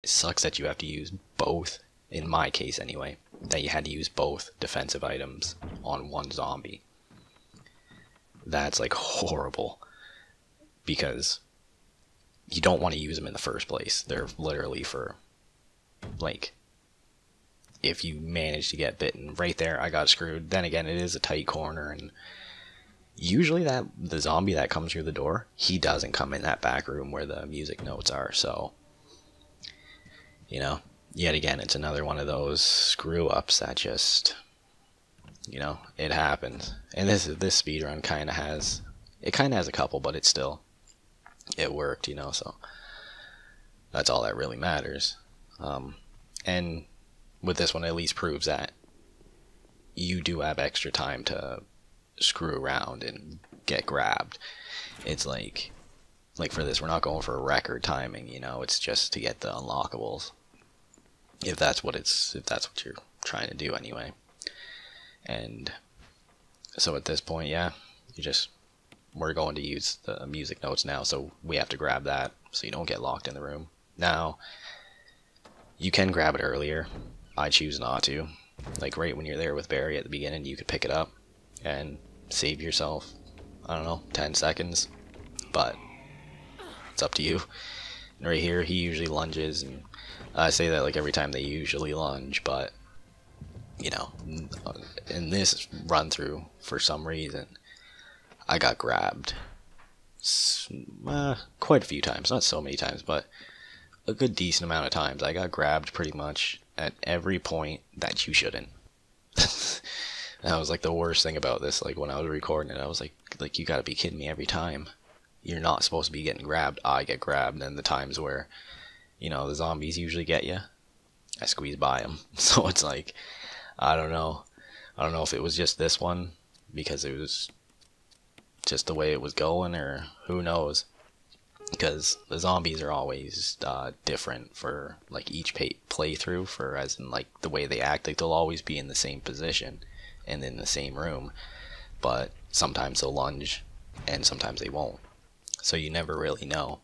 sucks that you have to use both, in my case anyway, that you had to use both defensive items on one zombie. That's like horrible, because you don't want to use them in the first place. They're literally for, like, if you manage to get bitten. Right there, I got screwed. Then again, it is a tight corner, and usually the zombie that comes through the door, he doesn't come in that back room where the music notes are. So, you know, yet again, it's another one of those screw ups that just, you know, it happens. And this speedrun kind of has a couple, but it worked, you know, so that's all that really matters. And with this one, at least proves that you do have extra time to screw around and get grabbed. It's like for this, we're not going for record timing, you know, it's just to get the unlockables. If that's what you're trying to do anyway. And so at this point, yeah, we're going to use the music notes now, so we have to grab that so you don't get locked in the room. Now, you can grab it earlier. I choose not to. Like right when you're there with Barry at the beginning, you could pick it up and save yourself, I don't know, 10 seconds, but it's up to you. And right here, he usually lunges, and I say that like every time they usually lunge, but you know, in this run through, for some reason, I got grabbed quite a few times. Not so many times, but a good decent amount of times. I got grabbed pretty much at every point that you shouldn't. That was like the worst thing about this. Like when I was recording it, I was like you gotta be kidding me every time. You're not supposed to be getting grabbed. I get grabbed, and the times where, you know, the zombies usually get you, I squeeze by them. So it's like, I don't know if it was just this one because it was just the way it was going, or who knows, because the zombies are always different for like each playthrough, for as in like the way they act. Like they'll always be in the same position and in the same room, but sometimes they'll lunge and sometimes they won't, so you never really know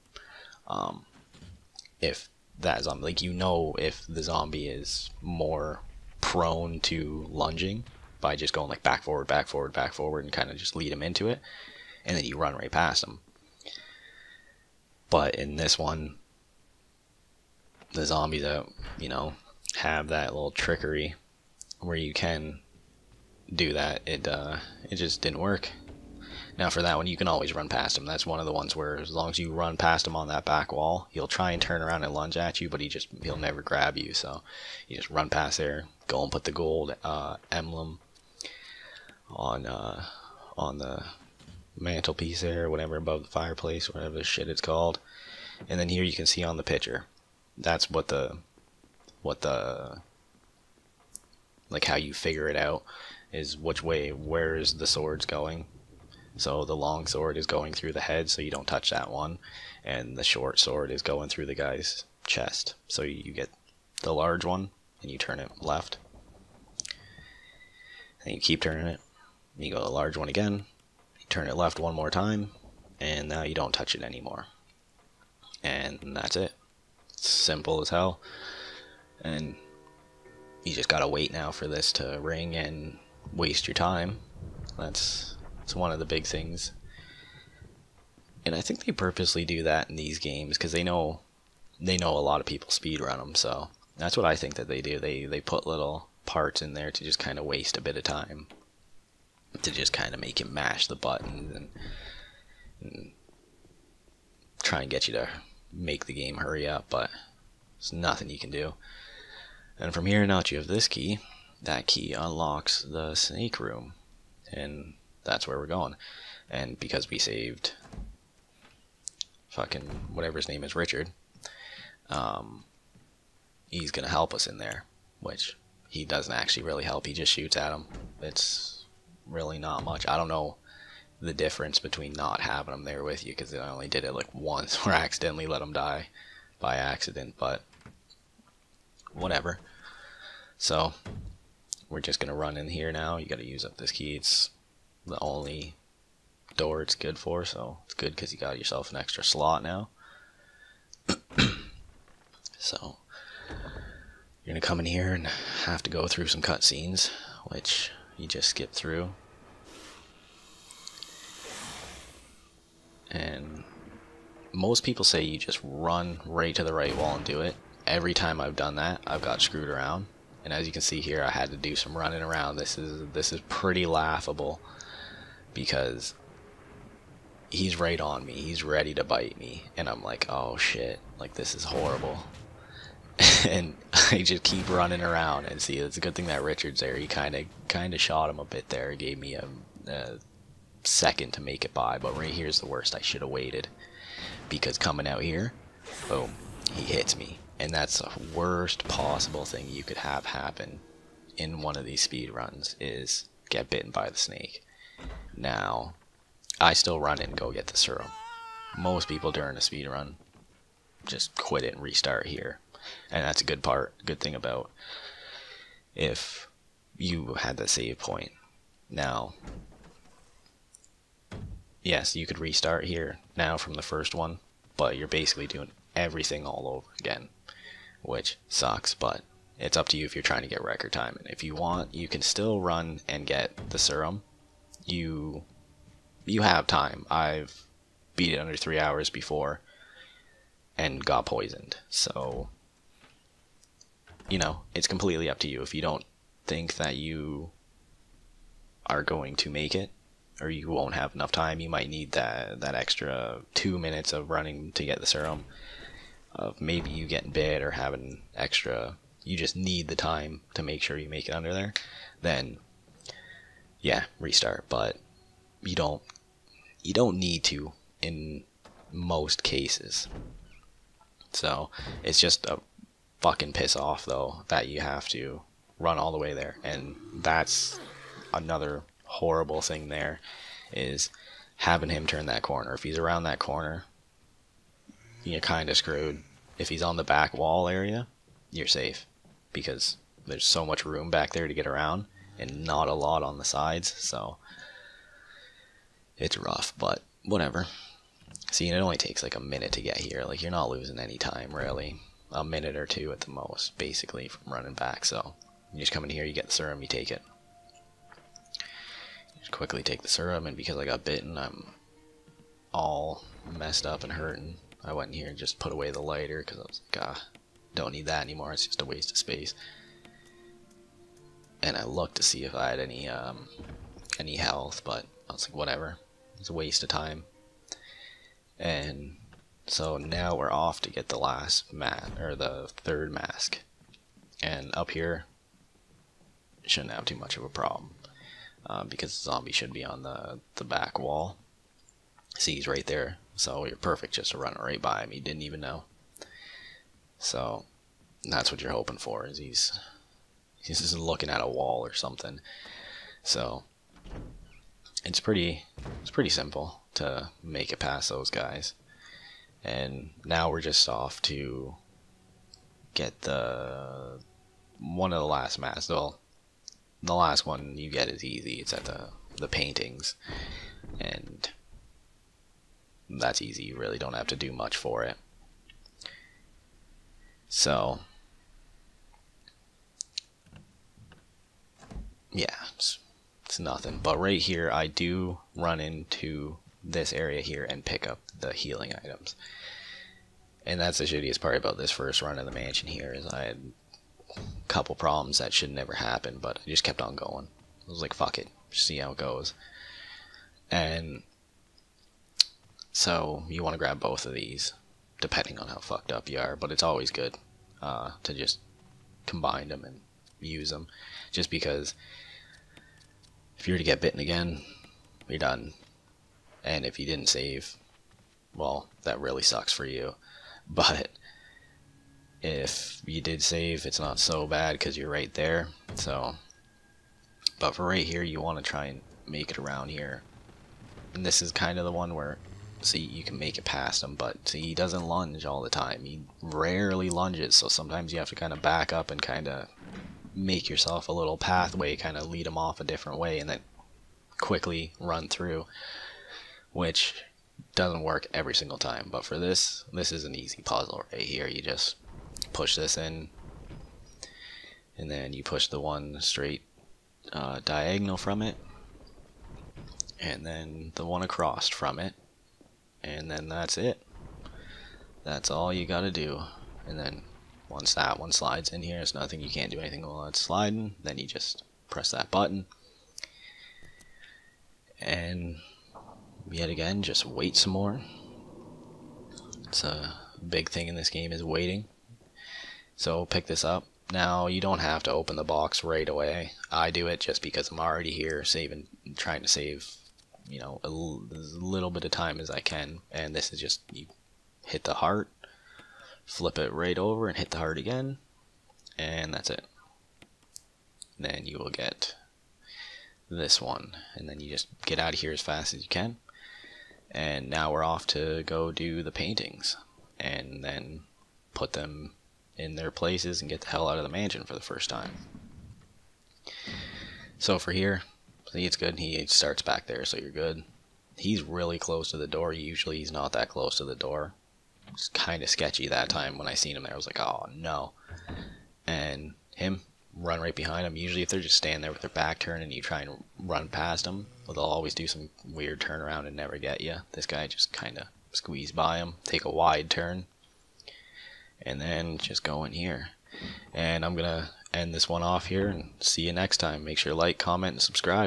if that zombie, like, you know, if the zombie is more prone to lunging by just going like back forward and kind of just lead him into it, and then you run right past him. But in this one, the zombies that, you know, have that little trickery where you can do that, it just didn't work. Now for that one, you can always run past him. That's one of the ones where as long as you run past him on that back wall, he'll try and turn around and lunge at you, but he'll never grab you. So you just run past there, go and put the gold emblem on the mantelpiece there, whatever, above the fireplace, whatever the shit it's called. And then here you can see on the picture, that's what the like how you figure it out is where is the swords going. So the long sword is going through the head, so you don't touch that one, and the short sword is going through the guy's chest. So you get the large one and you turn it left, and you keep turning it, and you go to the large one again, you turn it left one more time, and now you don't touch it anymore. And that's it. It's simple as hell. And you just gotta wait now for this to ring and waste your time. It's one of the big things. And I think they purposely do that in these games because they know a lot of people speedrun them. So that's what I think that they do. They put little parts in there to just kind of waste a bit of time, to just kind of make you mash the buttons and try and get you to make the game hurry up, but there's nothing you can do. And from here on out, you have this key. That key unlocks the snake room, and that's where we're going. And because we saved fucking whatever his name is, Richard, he's gonna help us in there, which he doesn't actually really help. He just shoots at him. It's really not much. I don't know the difference between not having him there with you, because I only did it like once where I accidentally let him die by accident, but whatever. So we're just gonna run in here now. You gotta use up this key. It's the only door it's good for, so it's good because you got yourself an extra slot now. So you're gonna come in here and have to go through some cutscenes, which you just skip through. And most people say you just run right to the right wall and do it. Every time I've done that, I've got screwed around. And as you can see here, I had to do some running around. This is pretty laughable because he's right on me. He's ready to bite me, and I'm like, oh shit, like this is horrible. And I just keep running around. And see, it's a good thing that Richard's there. He kind of shot him a bit there. He gave me a second to make it by, but right here's the worst. I should have waited, because coming out here, boom, he hits me. And that's the worst possible thing you could have happen in one of these speed runs, is get bitten by the snake. Now, I still run in and go get the serum. Most people during a speed run just quit it and restart here. And that's a good thing about if you had the save point. Now, yes, you could restart here now from the first one, but you're basically doing everything all over again, which sucks, but it's up to you if you're trying to get record time. And if you want, you can still run and get the serum. You have time. I've beat it under 3 hours before and got poisoned, so you know, it's completely up to you. If you don't think that you are going to make it, or you won't have enough time, you might need that extra 2 minutes of running to get the serum, of maybe you getting bit or having extra, you just need the time to make sure you make it under there, then yeah, restart. But you don't need to in most cases. So it's just a fucking piss off though that you have to run all the way there. And that's another horrible thing there, is having him turn that corner. If he's around that corner, you're kind of screwed. If he's on the back wall area, you're safe, because there's so much room back there to get around and not a lot on the sides, so it's rough, but whatever. See, it only takes like a minute to get here. Like, you're not losing any time, really. A minute or two at the most, basically, from running back. So you just come in here, you get the serum, you take it. You just quickly take the serum, and because I got bitten, I'm all messed up and hurting. I went in here and just put away the lighter, because I was like, don't need that anymore, it's just a waste of space. And I looked to see if I had any health, but I was like, whatever, it's a waste of time. And so now we're off to get the last mask, or the third mask. And up here, shouldn't have too much of a problem, because the zombie should be on the back wall. See, he's right there, so you're perfect just to run right by him. He didn't even know. So that's what you're hoping for, is he's just looking at a wall or something. So it's pretty simple to make it past those guys. And now we're just off to get one of the last masks. Well, the last one you get is easy. It's at the paintings, and that's easy. You really don't have to do much for it. So yeah, it's nothing. But right here, I do run into this area here and pick up the healing items. And that's the shittiest part about this first run of the mansion here, is I had a couple problems that should never happen, but I just kept on going. I was like, fuck it, just see how it goes. And so you want to grab both of these, depending on how fucked up you are, but it's always good to just combine them and use them, just because if you were to get bitten again, you're done. And if you didn't save, well, that really sucks for you. But if you did save, it's not so bad because you're right there. So, but for right here, you want to try and make it around here. And this is kind of the one where, see, you can make it past him, but see, he doesn't lunge all the time. He rarely lunges, so sometimes you have to kind of back up and kind of make yourself a little pathway, kind of lead him off a different way, and then quickly run through, which doesn't work every single time. But for this is an easy puzzle right here. You just push this in, and then you push the one straight diagonal from it, and then the one across from it, and then that's it. That's all you gotta do. And then once that one slides in here, it's nothing, you can't do anything while it's sliding, then you just press that button, and yet again, just wait some more. It's a big thing in this game is waiting. So pick this up. Now you don't have to open the box right away. I do it just because I'm already here trying to save, you know, as little bit of time as I can. And this is just, you hit the heart, flip it right over and hit the heart again, and that's it. Then you will get this one, and then you just get out of here as fast as you can. And now we're off to go do the paintings and then put them in their places and get the hell out of the mansion for the first time. So for here, see, it's good. He starts back there, so you're good. He's really close to the door. Usually he's not that close to the door. It's kind of sketchy that time when I seen him there. I was like, oh no. And him, run right behind him. Usually if they're just standing there with their back turned and you try and run past them, well, they'll always do some weird turnaround and never get you. This guy just kind of squeeze by him, take a wide turn, and then just go in here. And I'm gonna end this one off here and see you next time. Make sure to like, comment, and subscribe.